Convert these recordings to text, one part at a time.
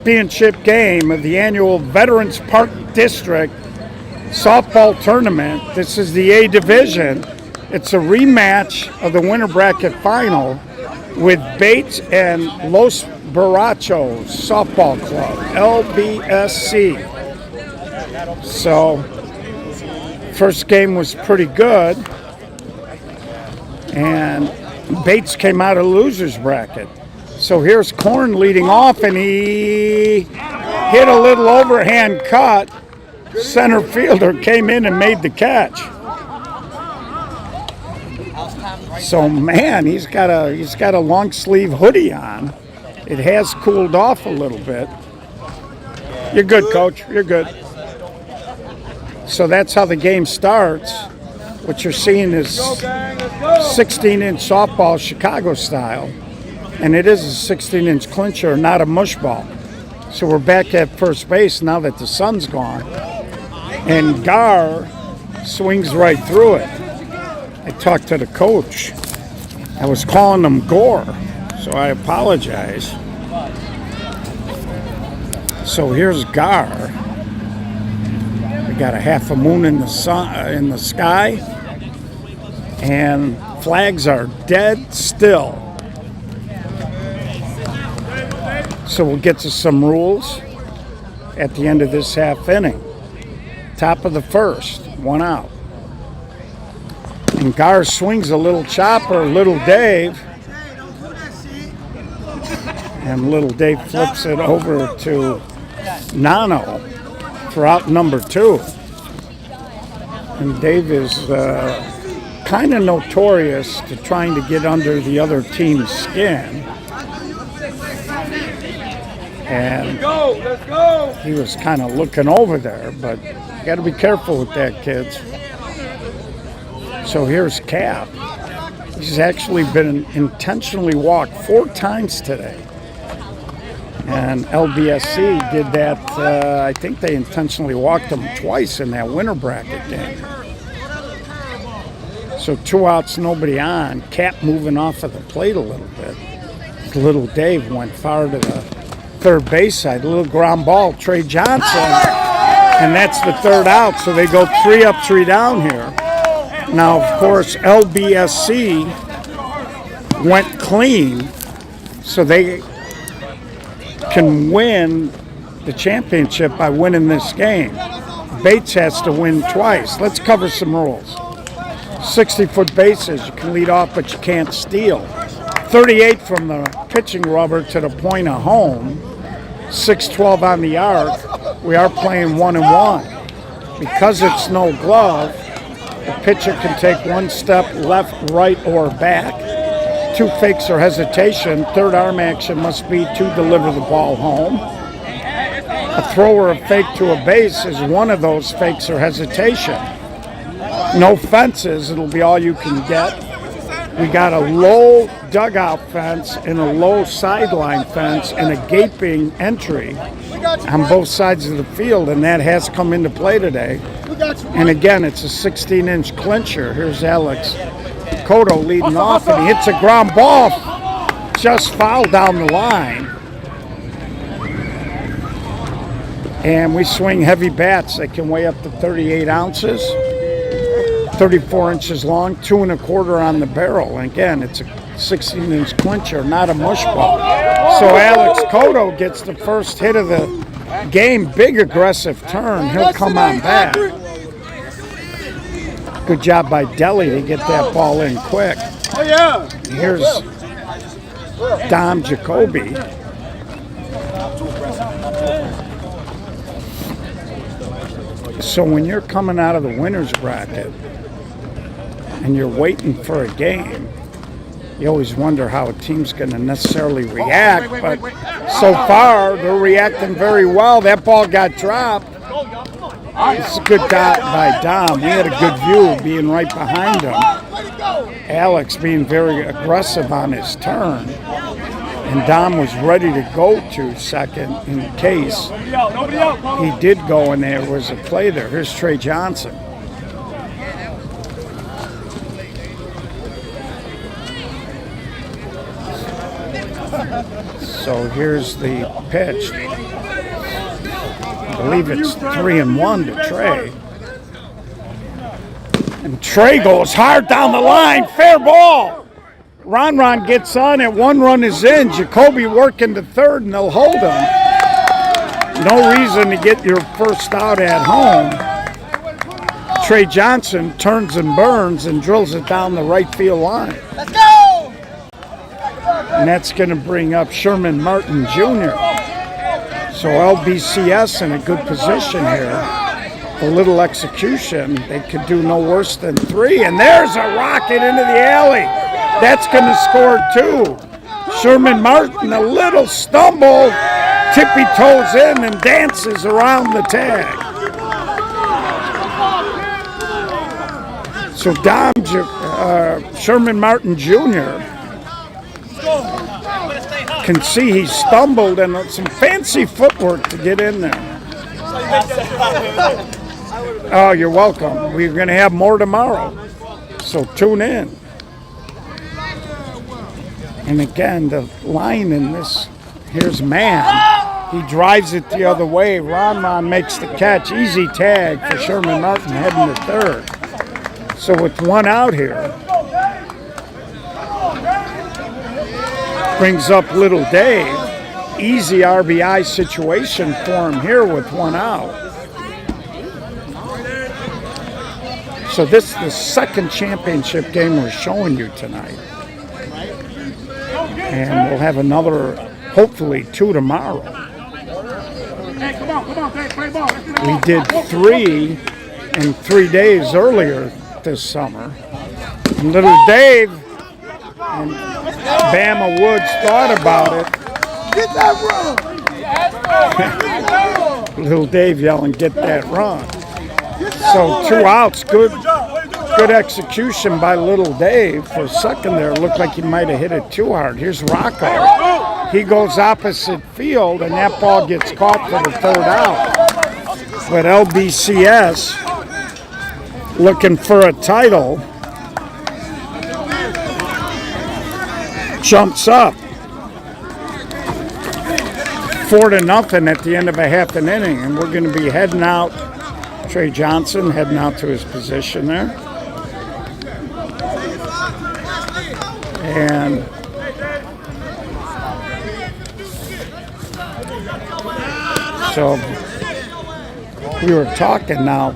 Championship game of the annual Veterans Park District softball tournament. This is the A division. It's a rematch of the winter bracket final with Bates and Los Barachos Softball Club, LBSC. So, first game was pretty good, and Bates came out of loser's bracket. So here's Korn leading off, and he hit a little overhand cut. Center fielder came in and made the catch. So man, he's got a long sleeve hoodie on. It has cooled off a little bit. You're good, coach. You're good. So that's how the game starts. What you're seeing is 16-inch softball, Chicago style. And it is a 16-inch clincher, not a mush ball. So we're back at first base now that the sun's gone. And Gar swings right through it. I talked to the coach. I was calling him Gore, so I apologize. So here's Gar. We got a half a moon in the sun, in the sky, and flags are dead still. So we'll get to some rules at the end of this half inning. Top of the first, one out. And Gar swings a little chopper, Little Dave. And Little Dave flips it over to Nano for out number 2. And Dave is kind of notorious to trying to get under the other team's skin. And he was kind of looking over there, but you got to be careful with that, kids. So here's Cap. He's actually been intentionally walked 4 times today. And LBSC did that, I think they intentionally walked him twice in that winter bracket game. So 2 outs, nobody on. Cap moving off of the plate a little bit. Little Dave went far to the third base side, a little ground ball, Trey Johnson, and that's the 3rd out. So they go 3 up, 3 down here. Now, of course, LBSC went clean, so they can win the championship by winning this game. Bates has to win twice. Let's cover some rules. 60-foot bases, you can lead off, but you can't steal. 38 from the pitching rubber to the point of home. 6-12 on the arc. We are playing 1-1. Because it's no glove, the pitcher can take 1 step left, right, or back. 2 fakes or hesitation. 3rd arm action must be to deliver the ball home. A throw or a fake to a base is one of those fakes or hesitation. No fences. It'll be all you can get. We got a low dugout fence and a low sideline fence and a gaping entry on both sides of the field, and that has come into play today. And again, it's a 16-inch clincher. Here's Alex Cotto leading off, and he hits a ground ball just foul down the line. And we swing heavy bats. They can weigh up to 38 ounces. 34 inches long, 2 1/4 on the barrel. And again, it's a 16-inch clincher, not a mush ball. So Alex Cotto gets the first hit of the game. Big aggressive turn. He'll come on back. Good job by Deli to get that ball in quick. Here's Dom Jacoby. So when you're coming out of the winner's bracket, and you're waiting for a game, you always wonder how a team's going to necessarily react, but so far they're reacting very well. That ball got dropped. It's a good dot by Dom. We had a good view being right behind him. Alex being very aggressive on his turn, and Dom was ready to go to second in case he did go and there was a play there. Here's Trey Johnson. So here's the pitch. believe it's 3-1 to Trey. And Trey goes hard down the line. Fair ball. Ron gets on it. 1 run is in. Jacoby working to third, and they'll hold him. No reason to get your first out at home. Trey Johnson turns and burns and drills it down the right field line. Let's go! And that's going to bring up Sherman Martin Jr. So LBCS in a good position here. A little execution. They could do no worse than 3. And there's a rocket into the alley. That's going to score 2. Sherman Martin, a little stumble, tippy toes in and dances around the tag. So Sherman Martin Jr. can see he stumbled and some fancy footwork to get in there. Oh, you're welcome. We're going to have more tomorrow, so tune in. And again, the line in this, here's man. He drives it the other way. Ron makes the catch. Easy tag for Sherman Martin heading to third. So with 1 out here, brings up Little Dave. Easy RBI situation for him here with 1 out. So this is the second championship game we're showing you tonight. And we'll have another, hopefully 2 tomorrow. We did 3 in 3 days earlier this summer. And Little Dave and Bama Woods thought about it. Get that run! Little Dave yelling, "Get that run!" So 2 outs, good execution by Little Dave for a second there. Looked like he might have hit it too hard. Here's Rocco. He goes opposite field, and that ball gets caught for the 3rd out. But LBCS looking for a title jumps up 4-0 at the end of a half an inning, and we're going to be heading out. Trey Johnson heading out to his position there. And so we were talking now,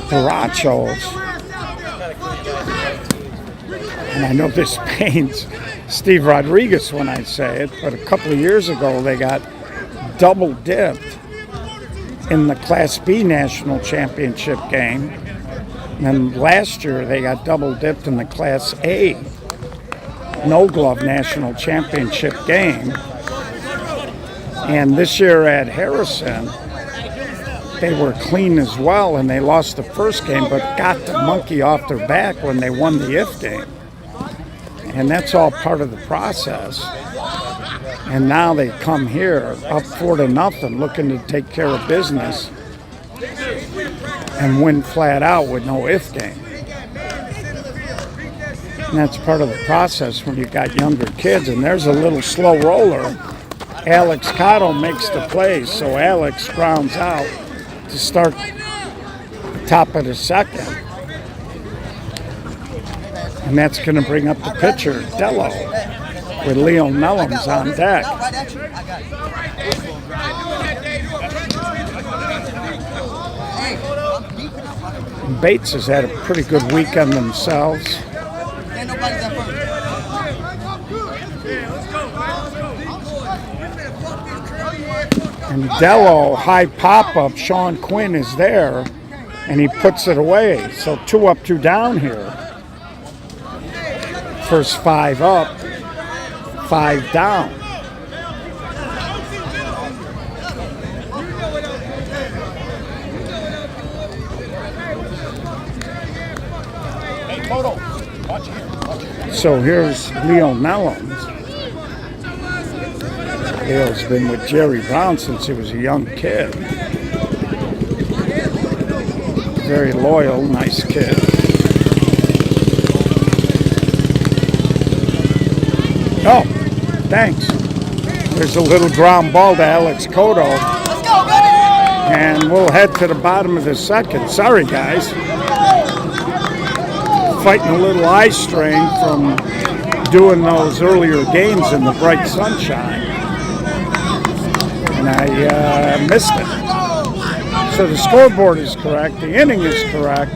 the Rachos, and I know this pains Steve Rodriguez when I say it, but a couple of years ago they got double dipped in the Class B National Championship game. And last year they got double dipped in the Class A No Glove National Championship game. And this year at Harrison, they were clean as well, and they lost the first game, but got the monkey off their back when they won the IF game. And that's all part of the process. And now they come here up 4-0, looking to take care of business and win flat out with no if game. And that's part of the process when you've got younger kids. And there's a little slow roller. Alex Cotto makes the play, so Alex grounds out to start the top of the 2nd. And that's going to bring up the pitcher, Dello, with Leo Mellums on deck. And Bates has had a pretty good weekend themselves. And Dello, high pop-up, Sean Quinn is there, and he puts it away. So 2 up, 2 down here. First 5 up, 5 down. So here's Leo Mellums. Leo's been with Jerry Brown since he was a young kid. Very loyal, nice kid. Oh, thanks. There's a little ground ball to Alex Cotto. And we'll head to the bottom of the second. Sorry, guys. Fighting a little eye strain from doing those earlier games in the bright sunshine. And I missed it. So the scoreboard is correct. The inning is correct.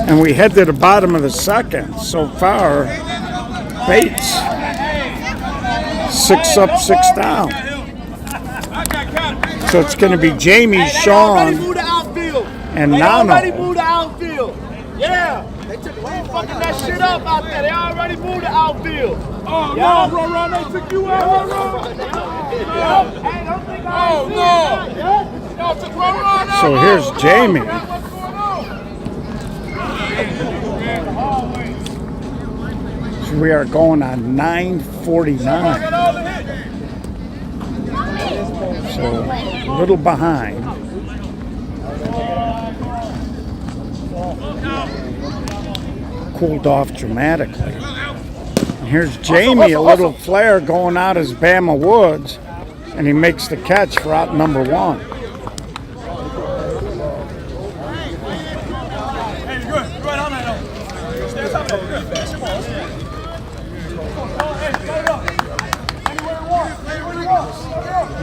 And we head to the bottom of the second. So far, Bates, 6 up, 6 down. So it's going to be Jamie, Sean, and Nano. Already moved the outfield. Yeah. They fucking that shit up out there. They already moved the outfield. Oh, yeah. No, Ron, they took you out, Ron. Hey, don't think So here's Jamie. So we are going on 9:49. So a little behind. Cooled off dramatically. And here's Jamie, a little flare going out as Bama Woods, and he makes the catch for out number 1.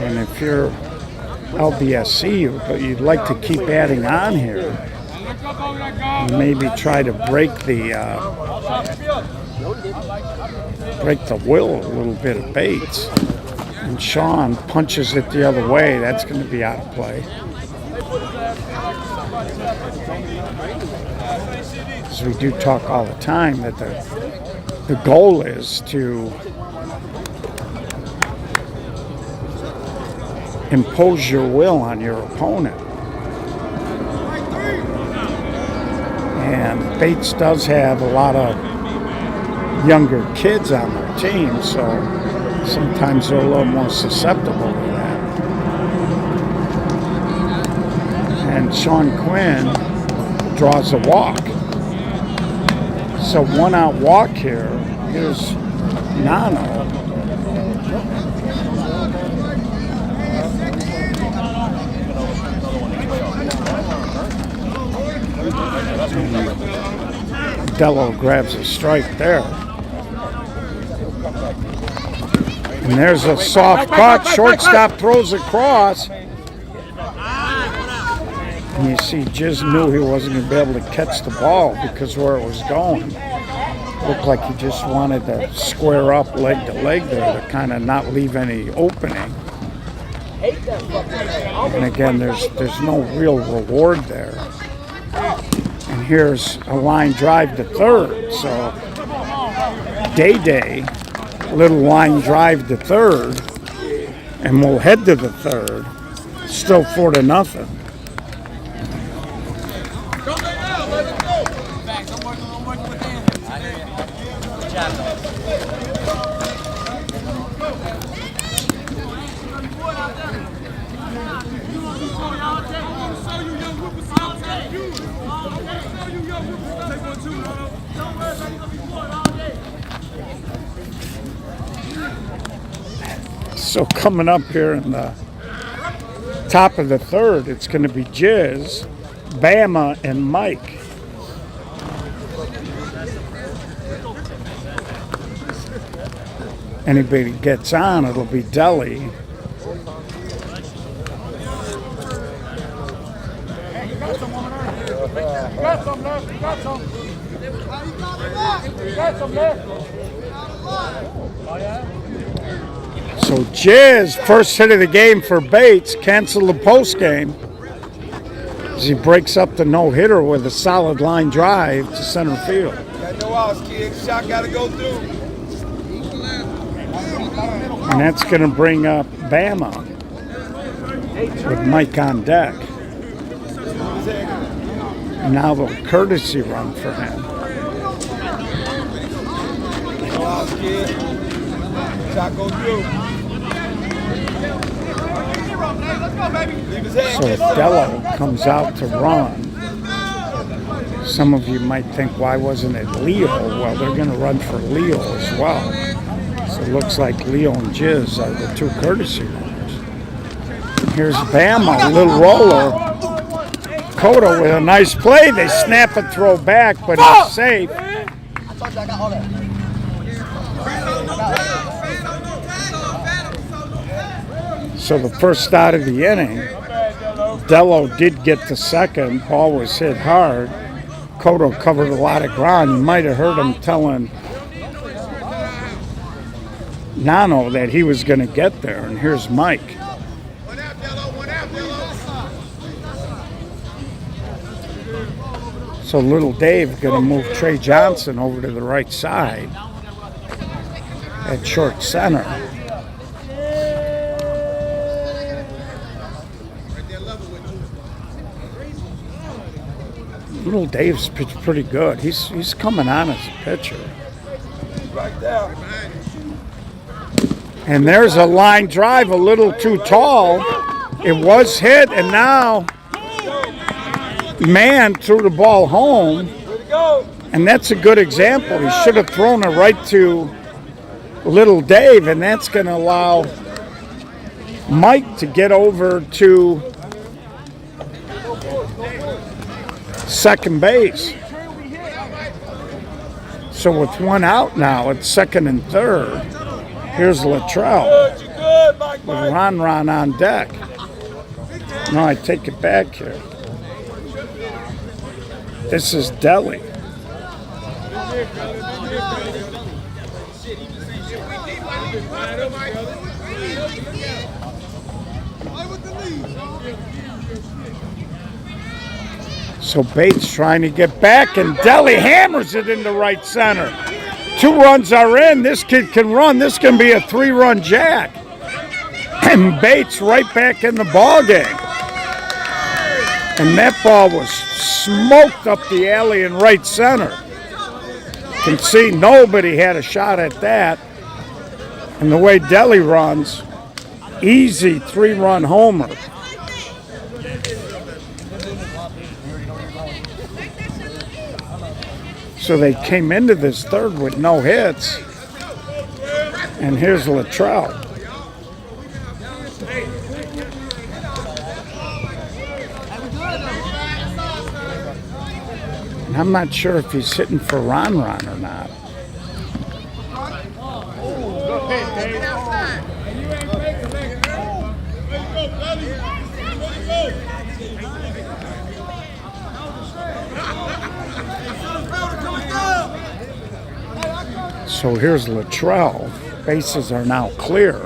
And if you're LBSC, but you'd like to keep adding on here, and maybe try to break the will a little bit of Bates. And Sean punches it the other way. That's going to be out of play. As we do talk all the time that the goal is to impose your will on your opponent. And Bates does have a lot of younger kids on their team, so sometimes they're a little more susceptible to that. And Sean Quinn draws a walk. So 1 out walk here. Here's Nano. Dello grabs a strike there. And there's a soft cut. Shortstop throws across. And you see, Jiz knew he wasn't going to be able to catch the ball because where it was going. Looked like he just wanted to square up leg to leg there to kind of not leave any opening. And again, there's no real reward there. And here's a line drive to third. So Day, little line drive to third, and we'll head to the third. Still 4-0. So coming up here in the top of the third, it's going to be Jiz, Bama, and Mike. Anybody gets on, it'll be Deli. So Jiz, first hit of the game for Bates, cancel the post game as he breaks up the no-hitter with a solid line drive to center field. Got no outs, kid. Shot got to go through. And that's going to bring up Bama with Mike on deck. And now the courtesy run for him. No outs, kid. Shot go through. So Dello comes out to run. Some of you might think, why wasn't it Leo? Well, they're going to run for Leo as well. So it looks like Leo and Jiz are the two courtesy runners. Here's Bama, a little roller. Cotto with a nice play. They snap a throw back, but he's safe. So the first start of the inning, Dello did get the second. Ball was hit hard. Cotto covered a lot of ground. You might have heard him telling Nano that he was going to get there. And here's Mike. So little Dave going to move Trey Johnson over to the right side at short center. Little Dave's pitched pretty good. He's coming on as a pitcher. Right there. And there's a line drive, a little too tall. It was hit, and now Mann threw the ball home. And that's a good example. He should have thrown it right to little Dave, and that's going to allow Mike to get over to second base. So with one out now, it's second and third. Here's Luttrell with Ron on deck. No, I take it back here. This is Deli. So Bates trying to get back, and Deli hammers it into right center. 2 runs are in. This kid can run. This can be a 3-run jack. And Bates right back in the ball game. And that ball was smoked up the alley in right center. You can see nobody had a shot at that. And the way Deli runs, easy 3-run homer. So they came into this third with no hits. And here's Luttrell. And I'm not sure if he's hitting for Ron or not. So here's Luttrell. Bases are now clear.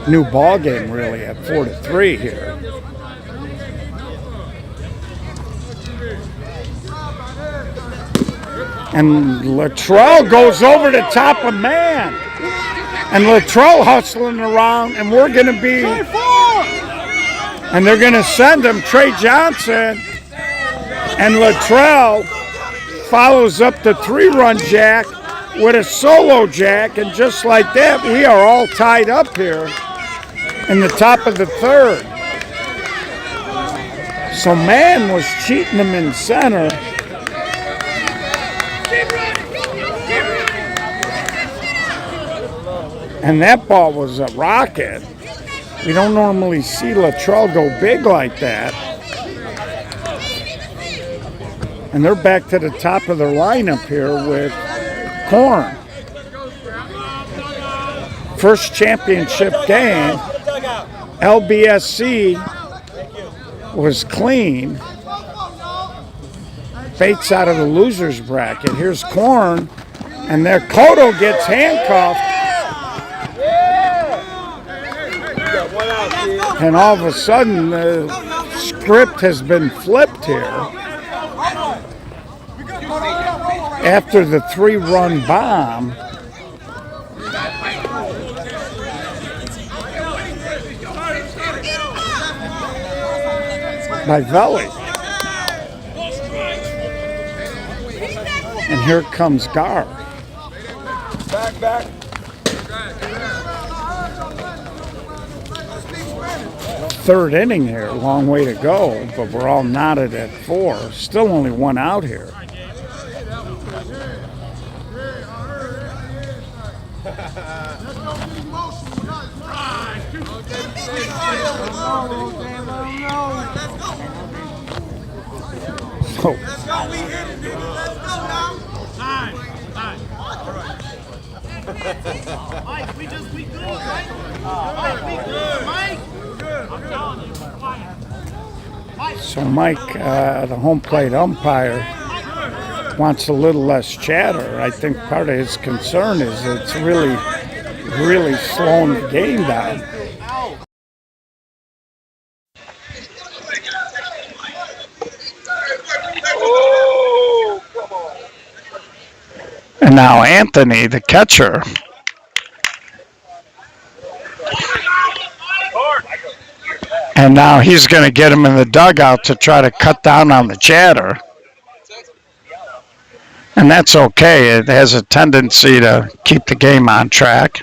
New ball game really at 4-3 here. And Luttrell goes over the top of Mann. And Luttrell hustling around, and we're going to be, and they're going to send him Trey Johnson. And Luttrell follows up the 3-run jack with a solo jack, and just like that, we are all tied up here in the top of the third. So Mann was cheating him in center. And that ball was a rocket. We don't normally see Luttrell go big like that. And they're back to the top of their lineup here with Korn. First championship game. LBSC was clean. Bates out of the loser's bracket. Here's Korn. And there Cotto gets handcuffed. And all of a sudden, the script has been flipped here. After the 3-run bomb, by Veli. And here comes Gar. Back. Third inning here, long way to go, but we're all knotted at 4. Still only 1 out here. So Mike, we good, right? Mike, we good, Mike. I'm telling you, quiet. So Mike, the home plate umpire, wants a little less chatter. I think part of his concern is it's really slowing the game down. And now Anthony, the catcher, and now he's going to get him in the dugout to try to cut down on the chatter. And that's okay. It has a tendency to keep the game on track.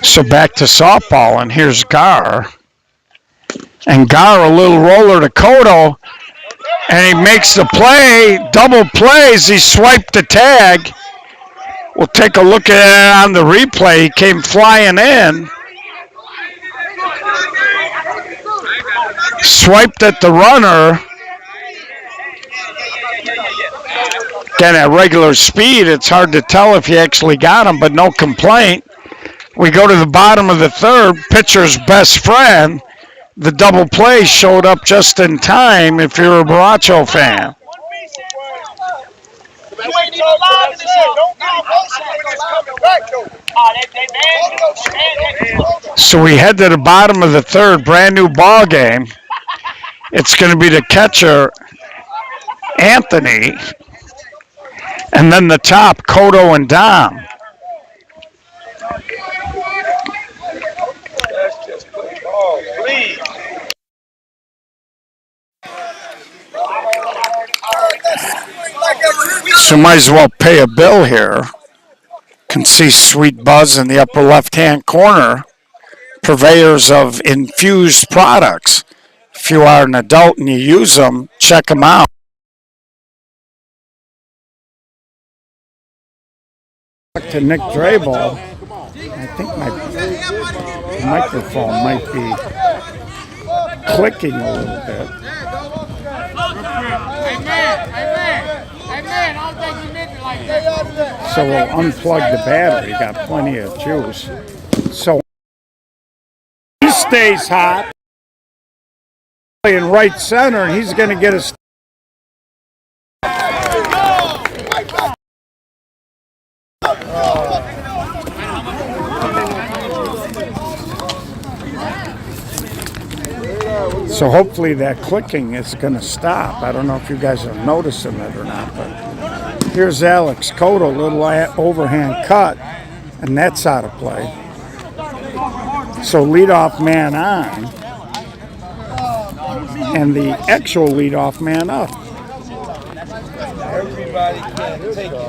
So back to softball, and here's Gar. And Gar, a little roller to Cotto, and he makes the play, double plays. He swiped the tag. We'll take a look at it on the replay. He came flying in. Swiped at the runner. Again, at regular speed, it's hard to tell if he actually got him, but no complaint. We go to the bottom of the third, pitcher's best friend. The double play showed up just in time if you're a Baracho fan. So we head to the bottom of the third, brand new ball game. It's going to be the catcher, Anthony, and then the top, Cotto and Dom. So might as well pay a bill here. Can see Sweet Buzz in the upper left-hand corner. Purveyors of infused products. If you are an adult and you use them, check them out. To Nick Drabel, I think my microphone might be clicking a little bit. So we'll unplug the battery. Got plenty of juice. So he stays hot in right center, and he's going to get a. So hopefully that clicking is going to stop. I don't know if you guys are noticing it or not, but here's Alex Cotto, little overhand cut, and that's out of play. So leadoff man on, and the actual leadoff man up.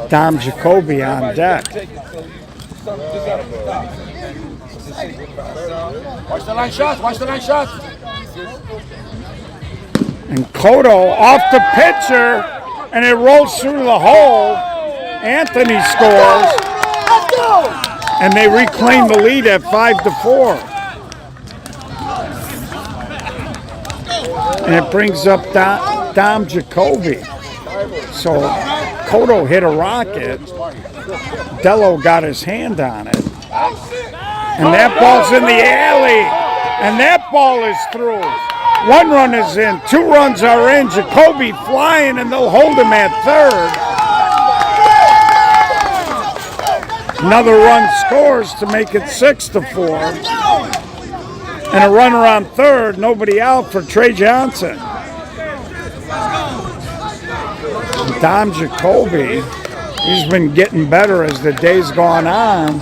Dom Jacoby on deck. Watch the line shots, watch the line shots. And Cotto off the pitcher, and it rolls through the hole. Anthony scores. Let's go! And they reclaim the lead at 5-4. And it brings up Dom Jacoby. So Cotto hit a rocket. Dello got his hand on it. And that ball's in the alley. And that ball is through. 1 run is in. 2 runs are in. Jacoby flying, and they'll hold him at third. Another run scores to make it 6-4. And a runner on third. Nobody out for Trey Johnson. Dom Jacoby, he's been getting better as the day's gone on.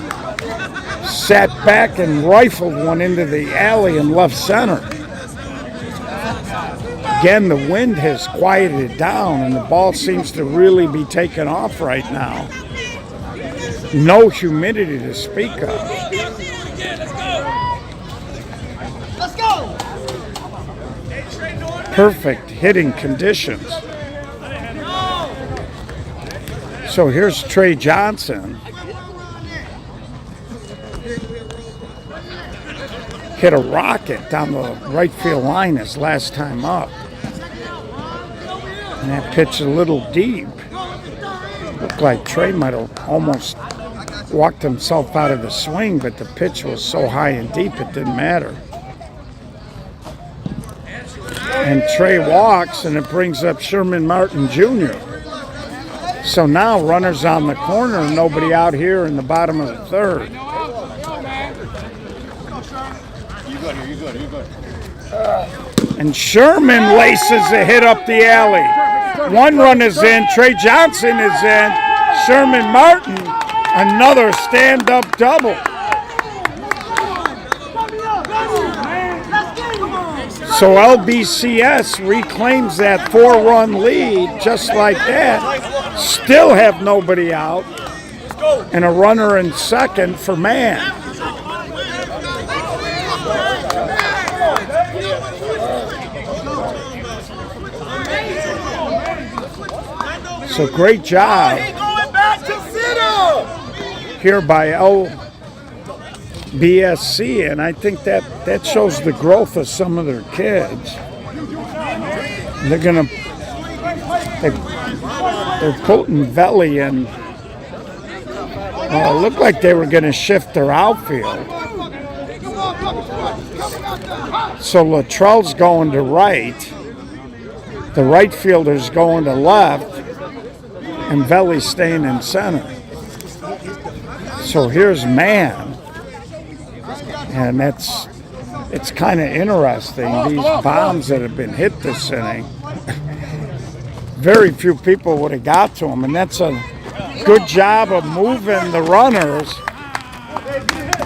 Sat back and rifled one into the alley in left center. Again, the wind has quieted down, and the ball seems to really be taking off right now. No humidity to speak of. Let's go! Perfect hitting conditions. So here's Trey Johnson. hit a rocket down the right field line his last time up. And that pitch a little deep. Looked like Trey might have almost walked himself out of the swing, but the pitch was so high and deep it didn't matter. And Trey walks, and it brings up Sherman Martin Jr. So now runners on the corner, nobody out here in the bottom of the third. And Sherman laces a hit up the alley. One run is in. Trey Johnson is in. Sherman Martin, another stand-up double. So LBCS reclaims that 4-run lead just like that. Still have nobody out. And a runner in second for Man. So great job here by LBSC, and I think that shows the growth of some of their kids. They're putting Veli in. It looked like they were going to shift their outfield. So Luttrell's going to right. The right fielder's going to left. And Veli's staying in center. So here's Man. And it's kind of interesting. These bombs that have been hit this inning, very few people would have got to them. And that's a good job of moving the runners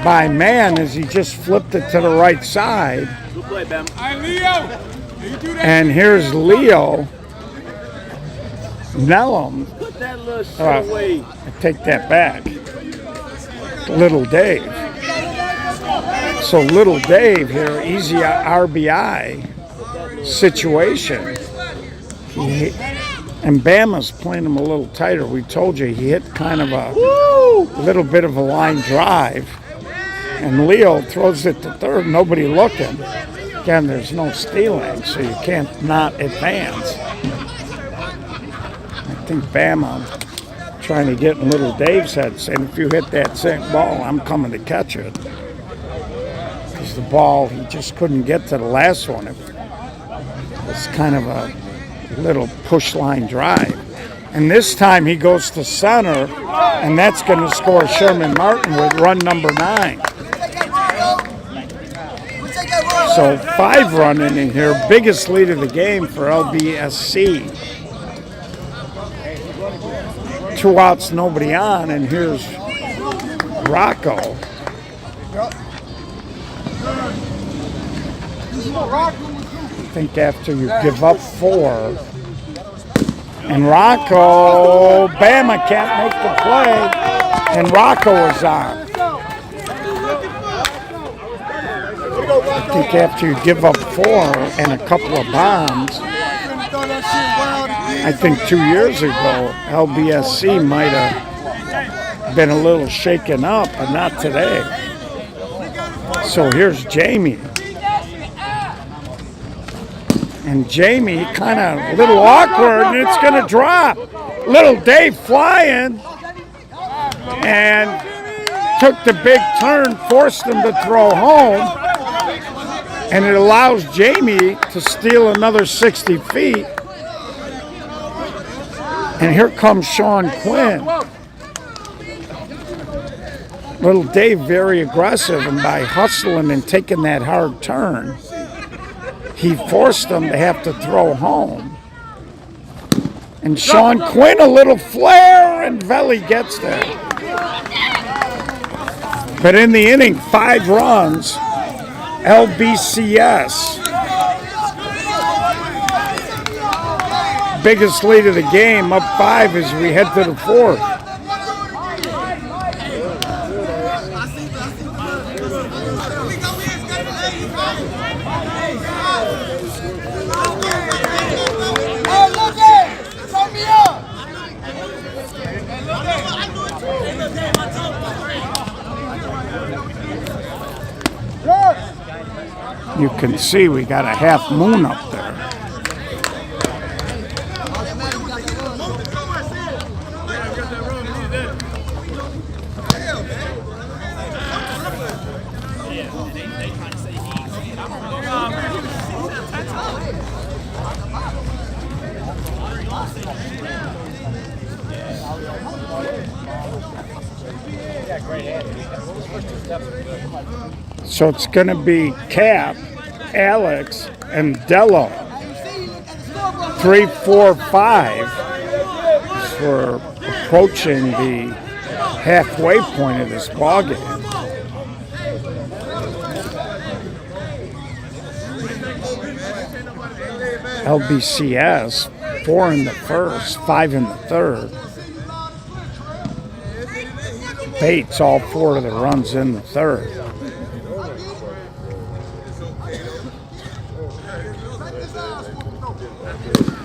by Man as he just flipped it to the right side. And here's Leo Nellum. I take that back. Little Dave. So Little Dave here, easy RBI situation. And Bama's playing him a little tighter. We told you he hit kind of a little bit of a line drive. And Leo throws it to third, nobody looking. Again, there's no stealing, so you can't not advance. I think Bama trying to get in Little Dave's head, saying if you hit that same ball, I'm coming to catch it. Because the ball, he just couldn't get to the last one. It was kind of a little push line drive. And this time he goes to center, and that's going to score Sherman Martin with run number 9. So 5-run inning here, biggest lead of the game for LBSC. 2 outs, nobody on, and here's Rocco. I think after you give up 4, and Rocco, Bama can't make the play, and Rocco is on. I think after you give up 4 and a couple of bombs, I think 2 years ago, LBSC might have been a little shaken up, but not today. So here's Jamie. And Jamie kind of a little awkward, and it's going to drop. Little Dave flying, and took the big turn, forced him to throw home. And it allows Jamie to steal another 60 feet. And here comes Sean Quinn. Little Dave very aggressive, and by hustling and taking that hard turn, he forced them to have to throw home. And Sean Quinn, a little flare, and Veli gets there. But in the inning, 5 runs, LBCS. Biggest lead of the game, up 5 as we head to the 4th. You can see we got a half moon up there. So it's going to be Cap, Alex, and Dello. 3, 4, 5. As we're approaching the halfway point of this ball game. LBCS, 4 in the first, 5 in the third. Bates, all 4 of the runs in the third.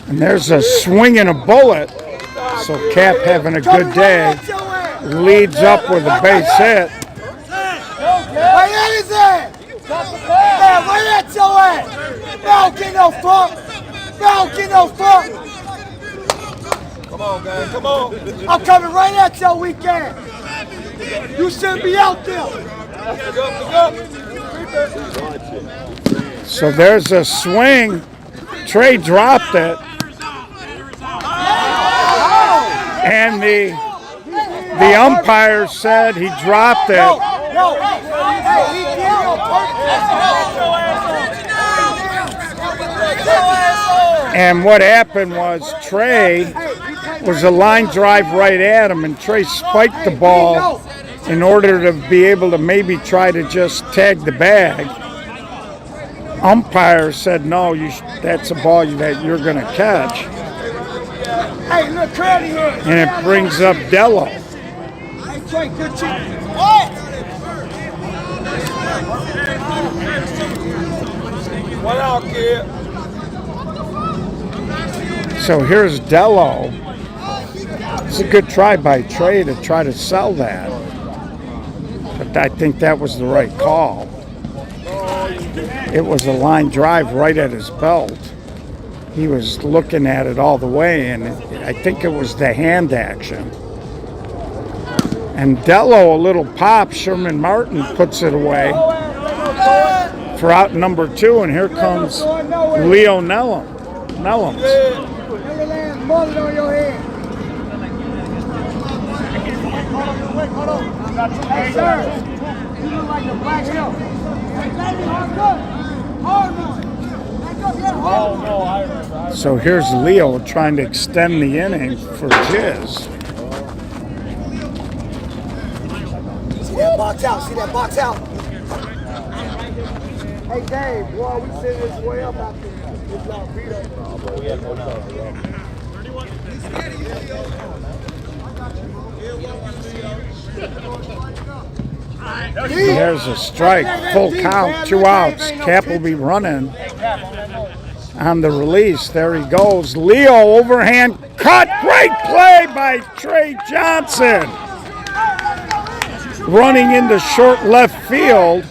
And there's a swing and a bullet. So Cap having a good day. Leads up with a base hit. Don't get no fuck. Don't get no fuck. Come on, guys. Come on. I'm coming right at your weekend. You shouldn't be out there. So there's a swing. Trey dropped it. And the umpire said he dropped it. And what happened was Trey was a line drive right at him, and Trey spiked the ball in order to be able to maybe try to just tag the bag. Umpire said, no, that's a ball that you're going to catch. And it brings up Dello. What out, kid? So here's Dello. It's a good try by Trey to try to sell that. But I think that was the right call. It was a line drive right at his belt. He was looking at it all the way, and I think it was the hand action. And Dello, a little pop, Sherman Martin puts it away for out number 2, and here comes Leo Nellums. Mullet on your head. Hey, sir. You look like the Black Hill. So here's Leo trying to extend the inning for Jizz. See that box out. See that box out. Hey, Dave. Boy, we sitting this way up out there. There's a strike, full count, 2 outs. Cap will be running on the release. There he goes. Leo overhand cut. Great play by Trey Johnson. Running into short left field.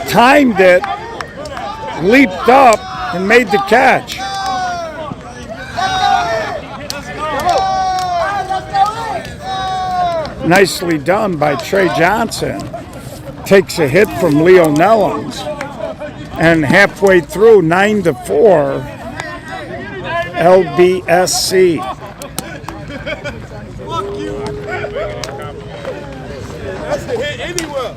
Timed it. Leaped up and made the catch. Nicely done by Trey Johnson. Takes a hit from Leo Nellums. And halfway through, 9-4, LBSC. That's the hit anywhere.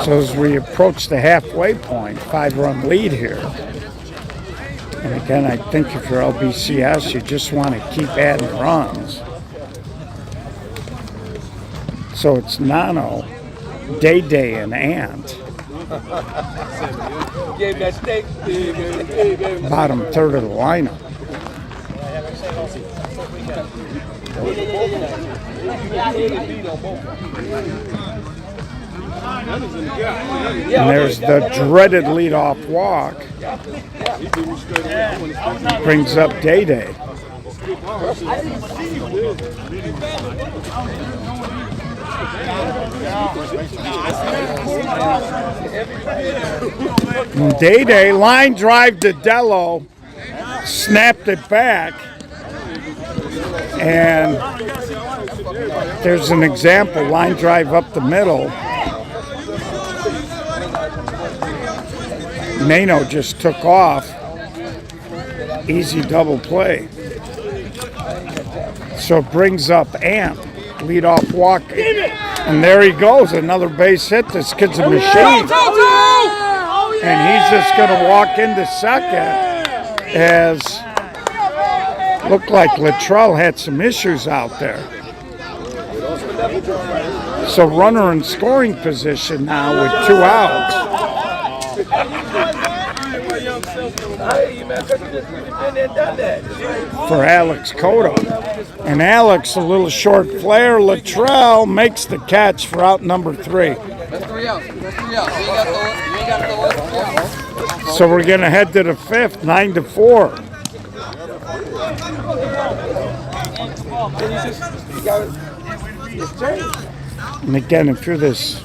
So as we approach the halfway point, 5-run lead here. And again, I think if you're LBCS, you just want to keep adding runs. So it's Nano, Day, and Ant. Bottom third of the lineup. And there's the dreaded leadoff walk. Brings up Day. Day line drive to Dello, snapped it back, and there's an example, line drive up the middle. Nano just took off, easy double play. So it brings up Amp, leadoff walk, and there he goes, another base hit. This kid's a machine. And he's just going to walk into second, as looked like Luttrell had some issues out there. So runner in scoring position now with 2 outs. For Alex Cotto. And Alex, a little short flare. Luttrell makes the catch for out number 3. So we're going to head to the 5th, 9-4. And again, if you're this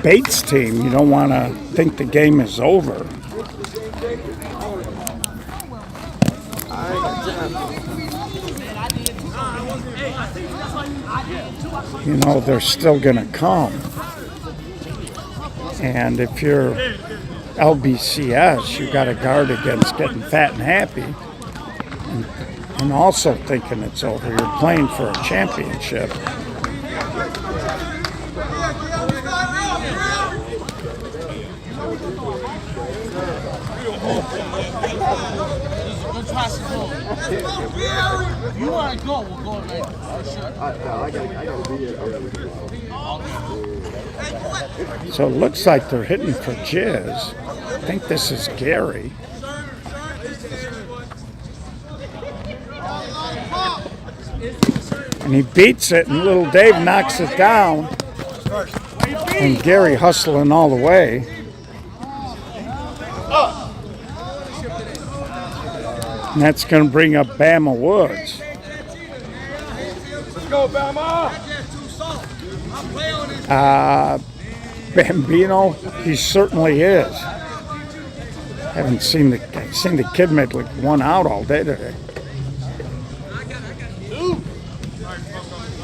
Bates team, you don't want to think the game is over. You know, they're still going to come. And if you're LBCS, you got to guard against getting fat and happy. And also thinking it's over. You're playing for a championship. You want to go, we'll go right now. So it looks like they're hitting for Jizz. I think this is Gary. And he beats it, and little Dave knocks it down. And Gary hustling all the way. And that's going to bring up Bama Woods. Let's go, Bama! Bambino, he certainly is. Haven't seen the kid make like 1 out all day today.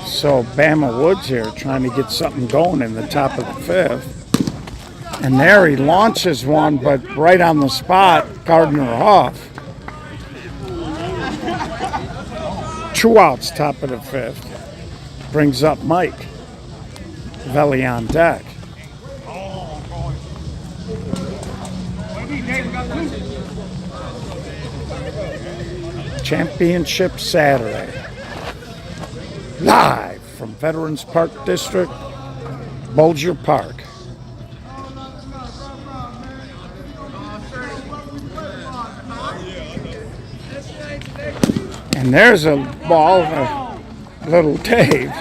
So Bama Woods here trying to get something going in the top of the 5th. And there he launches one, but right on the spot, Gardner off. 2 outs, top of the 5th. Brings up Mike. Valley on deck. Championship Saturday. Live from Veterans Park District, Bulger Park. And there's a ball for little Dave.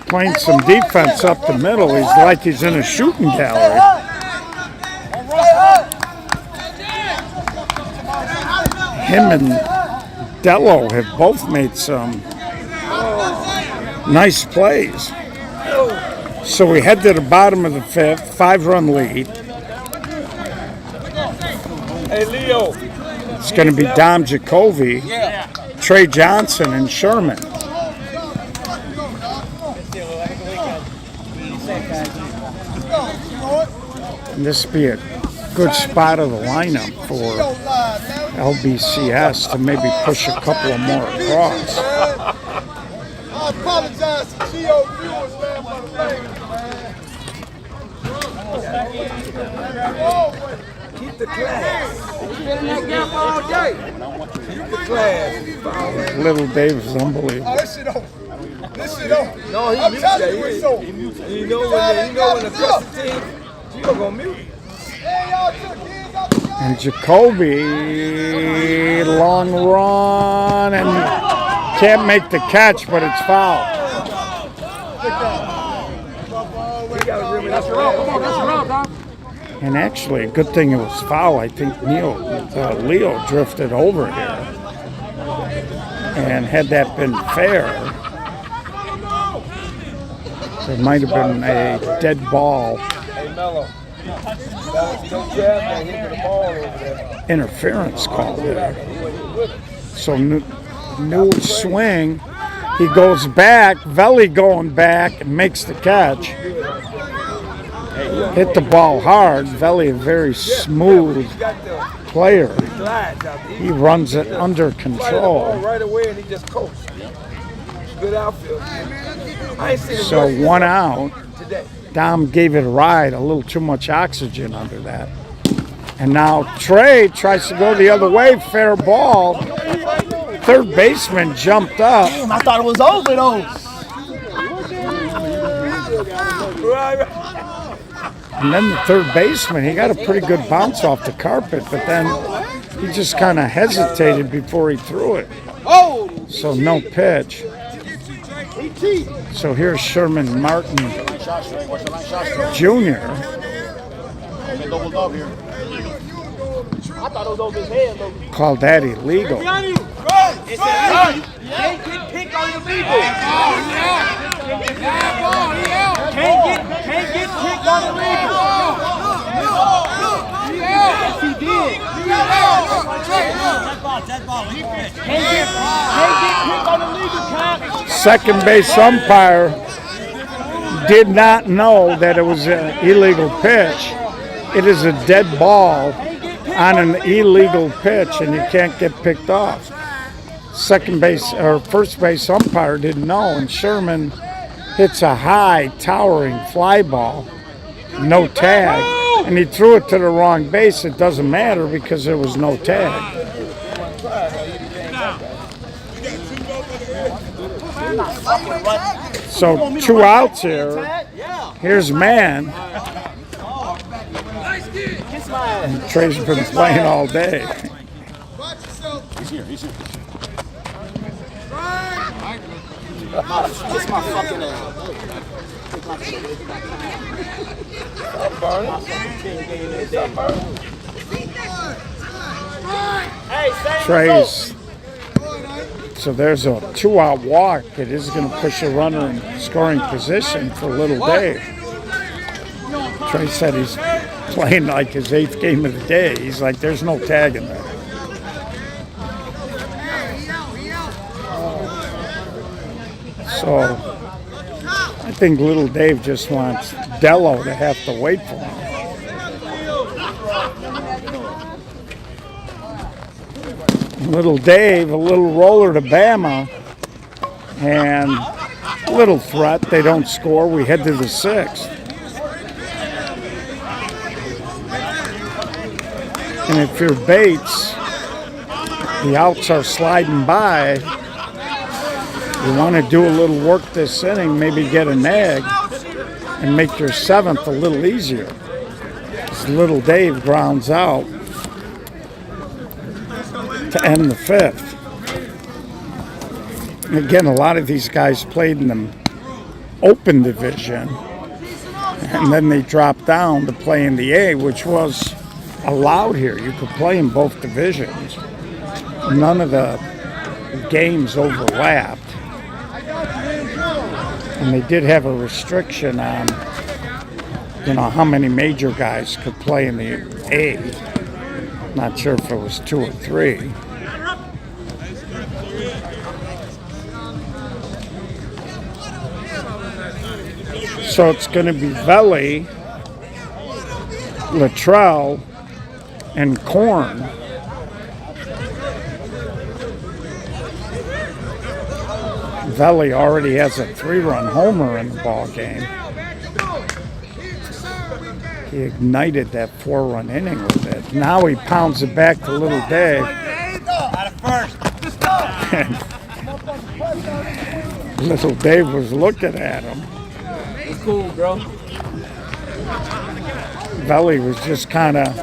Playing some defense up the middle. He's like he's in a shooting gallery. Him and Dello have both made some nice plays. So we head to the bottom of the 5th, 5-run lead. Hey, Leo. It's going to be Dom Jacoby, Trey Johnson, and Sherman. And this would be a good spot of the lineup for LBCS to maybe push a couple of more across. I apologize to GO viewers, man, for the thing. Keep the class. You've been in that gap all day. Keep the class. Little Dave is unbelievable. Oh, this shit over. This shit over. No, I'm telling you it's over. You know when the first team, you gonna mute. And Jacoby, long run, and can't make the catch, but it's foul. And actually, a good thing it was foul. I think Leo drifted over here. And had that been fair, There might have been a dead ball interference call there. So new swing. He goes back, Veli going back and makes the catch. Hit the ball hard. Veli, a very smooth player. He runs it under control. Right away and he just coasts. Good outfield. So 1 out. Dom gave it a ride, a little too much oxygen under that. And now Trey tries to go the other way, fair ball. Third baseman jumped up. I thought it was over though. And then the third baseman, he got a pretty good bounce off the carpet, but then he just kind of hesitated before he threw it. So no pitch. So here's Sherman Martin Jr. Called that illegal. Can't get picked on illegal. Can't get picked on illegal. Yes, he did. Can't get picked on illegal, Cap. Second base umpire did not know that it was an illegal pitch. It is a dead ball on an illegal pitch, and you can't get picked off. Second base or first base umpire didn't know, and Sherman hits a high, towering fly ball, no tag, and he threw it to the wrong base. It doesn't matter because there was no tag. So 2 outs here. Here's man. And Trey's been playing all day. He's here. Kiss my fucking ass. Trey's. So there's a 2-out walk. It is going to push a runner in scoring position for Little Dave. Trey said he's playing like his 8th game of the day. He's like, there's no tag in there. So I think Little Dave just wants Dello to have to wait for him. Little Dave, a little roller to Bama, and a little threat. They don't score. We head to the 6th. And if you're Bates, the outs are sliding by. You want to do a little work this inning, maybe get a nag, and make your 7th a little easier. As Little Dave grounds out to end the 5th. And again, a lot of these guys played in the open division, and then they dropped down to play in the A, which was allowed here. You could play in both divisions. None of the games overlapped. And they did have a restriction on, how many major guys could play in the A. Not sure if it was 2 or 3. So it's going to be Veli, Latrell, and Korn. Veli already has a 3-run homer in the ball game. He ignited that 4-run inning with it. Now he pounds it back to Little Dave. Little Dave was looking at him. It's cool, bro. Veli was just kind of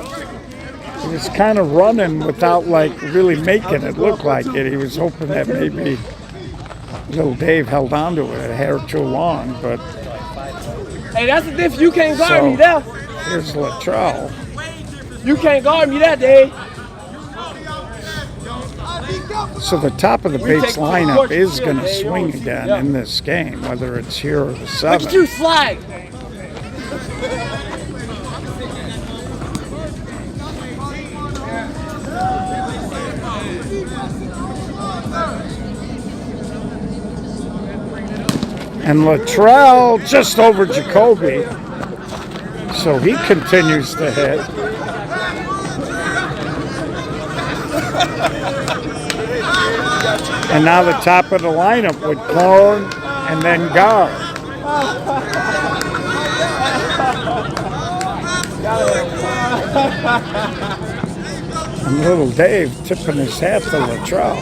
running without really making it look like it. He was hoping that maybe Little Dave held on to it a hair too long, but Hey, that's the difference. You can't guard me there. Here's Latrell. You can't guard me that day. So the top of the Bates lineup is going to swing again in this game, whether it's here or the Look at 7th. you slide. And Luttrell just over Jacoby. So he continues to hit. And now the top of the lineup with Korn and then Gar. And little Dave tipping his hat to Luttrell.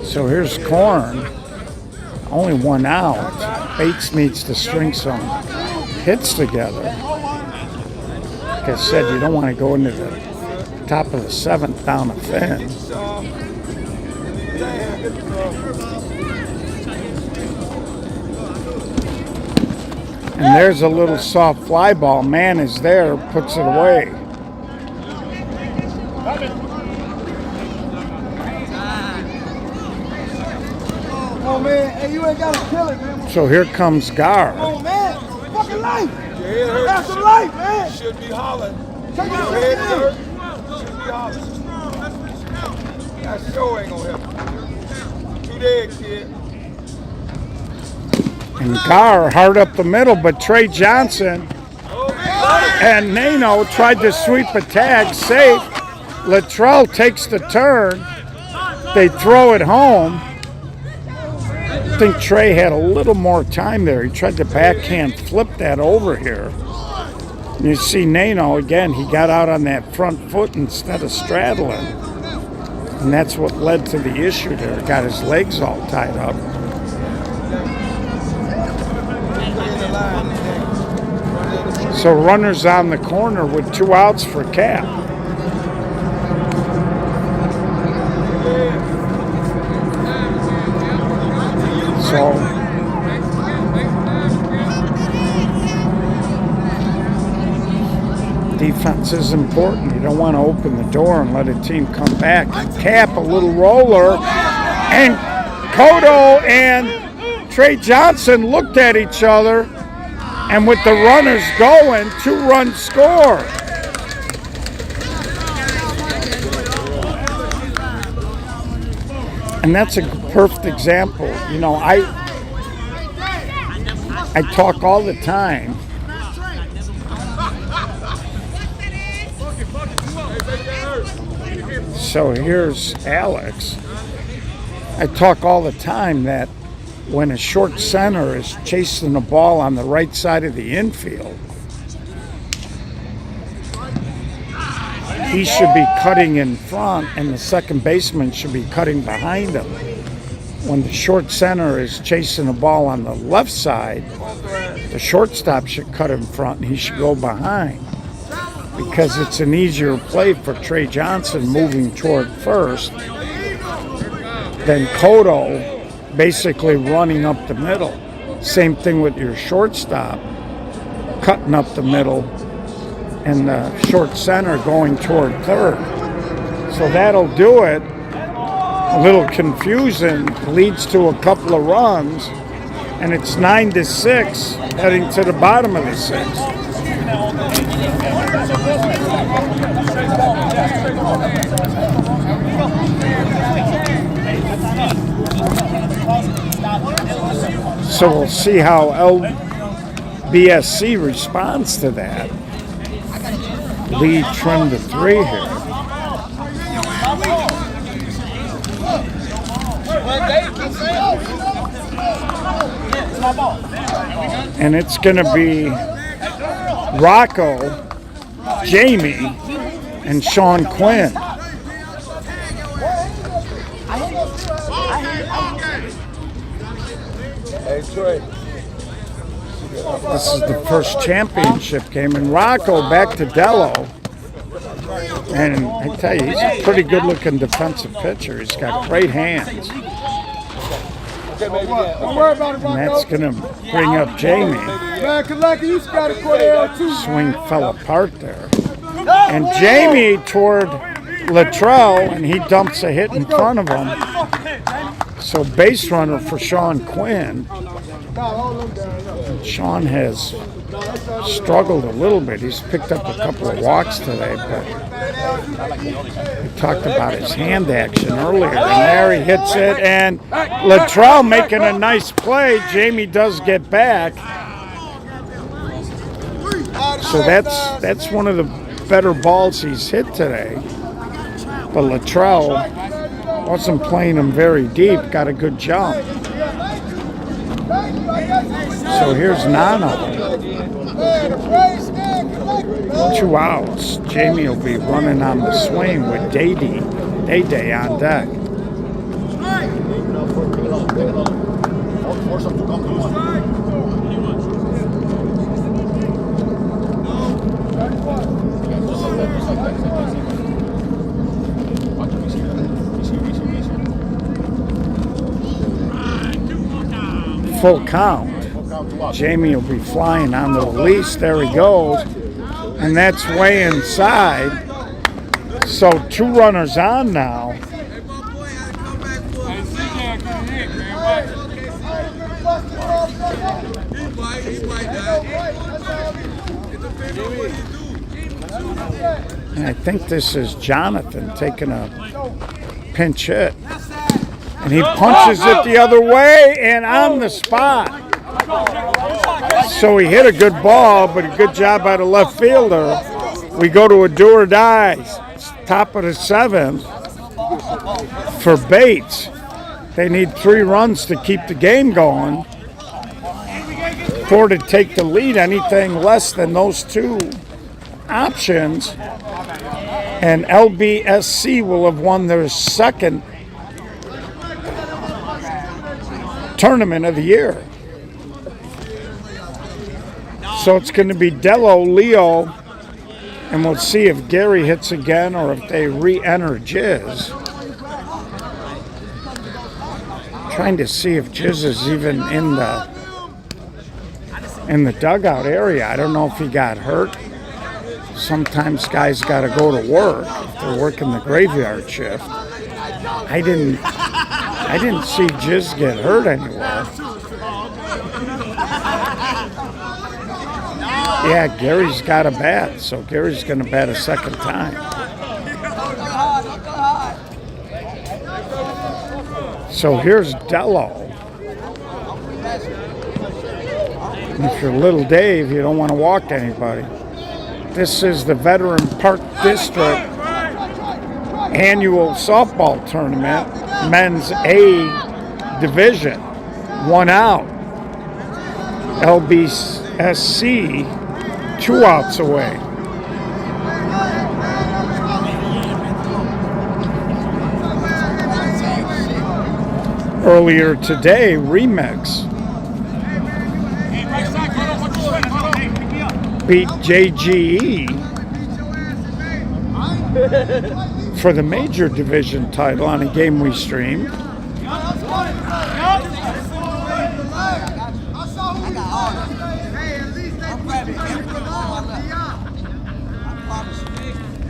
So here's Korn. Only one out. Bates needs to string some hits together. Like I said, you don't want to go into the top of the 7th down a Finn. And there's a little soft fly ball. Man is there, puts it away. Oh, man. Hey, you ain't got to kill it, man. So here comes Gar. Oh, man. Fucking life. That's some life, man. Should be hollering. Take it Your head to hurt. Should be hollering. That show ain't gonna help. Too dead, kid. And Gar hard up the middle, but Trey Johnson and Nano tried to sweep a tag, safe. Luttrell takes the turn. They throw it home. I think Trey had a little more time there. He tried to backhand flip that over here. And you see Nano, again, he got out on that front foot instead of straddling. And that's what led to the issue there. Got his legs all tied up. So runners on the corner with 2 outs for Cap. So defense is important. You don't want to open the door and let a team come back. Cap, a little roller, and Cotto and Trey Johnson looked at each other, and with the runners going, 2-run score. And that's a perfect example. You know, I talk all the time. So here's Alex. I talk all the time that when a short center is chasing the ball on the right side of the infield, he should be cutting in front and the second baseman should be cutting behind him. When the short center is chasing the ball on the left side, the shortstop should cut in front and he should go behind, because it's an easier play for Trey Johnson moving toward first than Cotto basically running up the middle. Same thing with your shortstop, cutting up the middle and the short center going toward third. So that'll do it. A little confusion leads to a couple of runs, and it's 9-6 heading to the bottom of the 6th. So we'll see how LBSC responds to that. Lead trimmed to 3 here. And it's going to be Rocco, Jamie, and Sean Quinn. Hey, Trey. This is the first championship game, and Rocco back to Dello. And I tell you, he's a pretty good-looking defensive pitcher. He's got great hands. Don't worry about it, And that's going to bring up Jamie. Man, Kalaka, you just got a Cordell too. Swing fell apart there. And Jamie toward Latrell, and he dumps a hit in front of him. So base runner for Sean Quinn. Sean has struggled a little bit. He's picked up a couple of walks today, but we talked about his hand action earlier. And there he hits it, and Latrell making a nice play. Jamie does get back. So that's one of the better balls he's hit today. But Latrell wasn't playing him very deep, got a good jump. So here's Nano. 2 outs. Jamie will be running on the swing with Day on deck. Full count. Jamie will be flying on the release. There he goes. And that's way inside. So 2 runners on now. And I think this is Jonathan taking a pinch hit. And he punches it the other way and on the spot. So he hit a good ball, but a good job by the left fielder. We go to a do or die. Top of the 7th for Bates. They need 3 runs to keep the game going. 4 to take the lead. Anything less than those 2 options, and LBSC will have won their 2nd tournament of the year. So it's going to be Dello, Leo, and we'll see if Gary hits again or if they re-enter Jizz. Trying to see if Jizz is even in the dugout area. I don't know if he got hurt. Sometimes guys got to go to work if they're working the graveyard shift. I didn't see Jizz get hurt anywhere. Yeah, Gary's got a bat, so Gary's going to bat a 2nd time. So here's Dello. And if you're Little Dave, you don't want to walk anybody. This is the Veteran Park District annual softball tournament, men's A division. 1 out. LBSC 2 outs away. Earlier today, Remix beat JGE for the major division title on a game we streamed.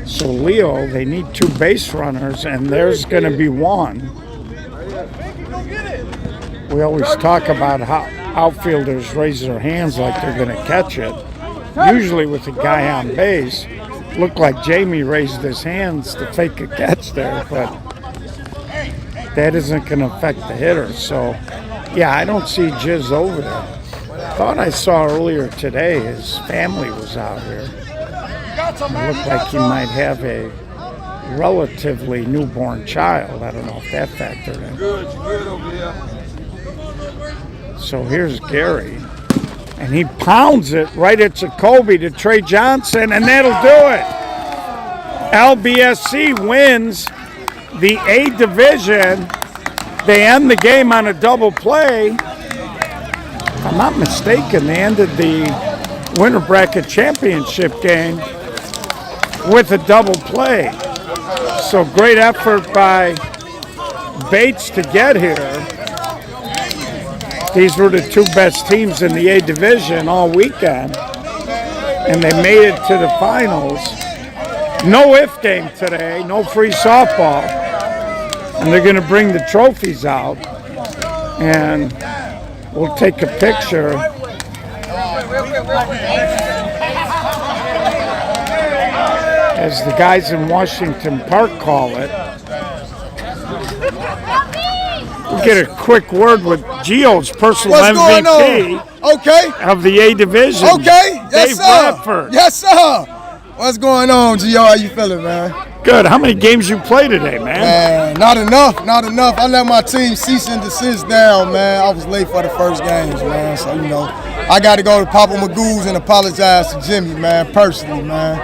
So Leo, they need 2 base runners, and there's going to be 1. We always talk about how outfielders raise their hands like they're going to catch it. Usually with a guy on base. Looked like Jamie raised his hands to fake a catch there, but that isn't going to affect the hitter. So, yeah, I don't see Jizz over there. Thought I saw earlier today his family was out here. It looked like he might have a relatively newborn child. I don't know if that factored in. So here's Gary. And he pounds it right at Jacoby to Trey Johnson, and that'll do it. LBSC wins the A division. They end the game on a double play. If I'm not mistaken, they ended the winter bracket championship game with a double play. So great effort by Bates to get here. These were the two best teams in the A division all weekend, and they made it to the finals. No if game today, no free softball, and they're going to bring the trophies out, and we'll take a picture. As the guys in Washington Park call it. We'll get a quick word with Gio's personal What's going MVP on? Okay. of the A division. Okay. Yes, Dave sir. Bradford. Yes, sir. What's going on, Gio? How you feeling, man? Good. How many games you play today, man? Man, not enough. Not enough. I let my team cease and desist down, man. I was late for the first games, man. So, you know, I got to go to Papa Magoo's and apologize to Jimmy, man, personally, man.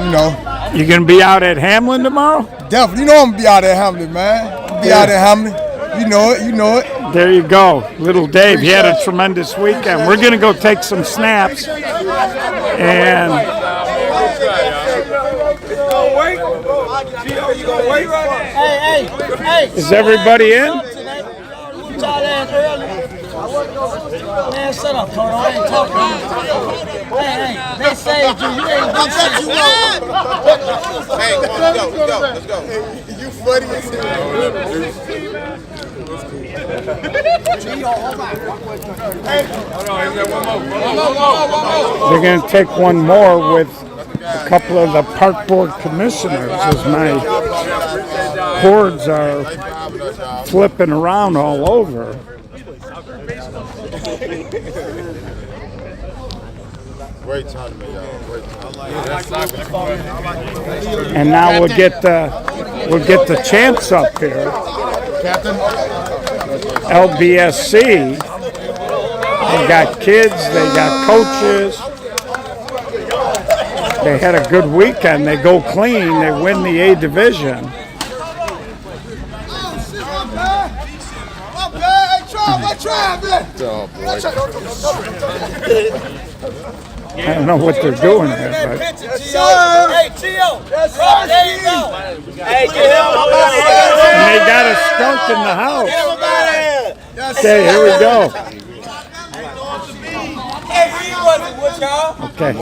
You know. You going to be out at Hamlin tomorrow? Definitely. You know I'm going to be out at Hamlin, man. Be out at Hamlin. You know it. You know it. There you go. Little Dave, he had a tremendous weekend. We're going to go take some snaps. And is everybody in? Man, shut up, Toto. I ain't talking. Hey, they saved you. You ain't do shit. Hey, come on, let's go. You funny as hell. They're going to take one more with a couple of the park board commissioners as my cords are flipping around all over. Great tournament, y'all. Great tournament. And now we'll get the champs up here. Captain? LBSC. They got kids, they got coaches. They had a good weekend. They go clean. They win the A division. I don't know what they're doing there, but Hey, Gio. There you go. Hey, get him. and they got a skunk in the house. Okay, here we go. Hey, he wasn't with y'all. Okay.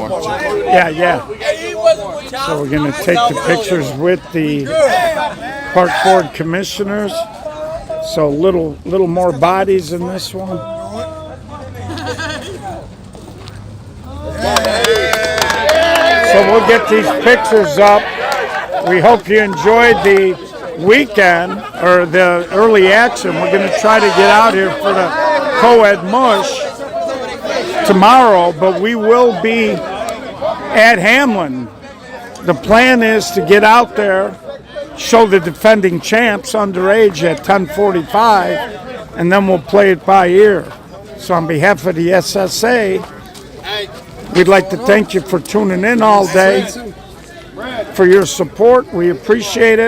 Yeah. Hey, he wasn't with y'all. So we're going to take the pictures with the park board commissioners. So little more bodies in this one. So we'll get these pictures up. We hope you enjoyed the weekend or the early action. We're going to try to get out here for the co-ed mush tomorrow, but we will be at Hamlin. The plan is to get out there, show the defending champs underage at 10:45, and then we'll play it by ear. So on behalf of the SSA, we'd like to thank you for tuning in all day, for your support. We appreciate it.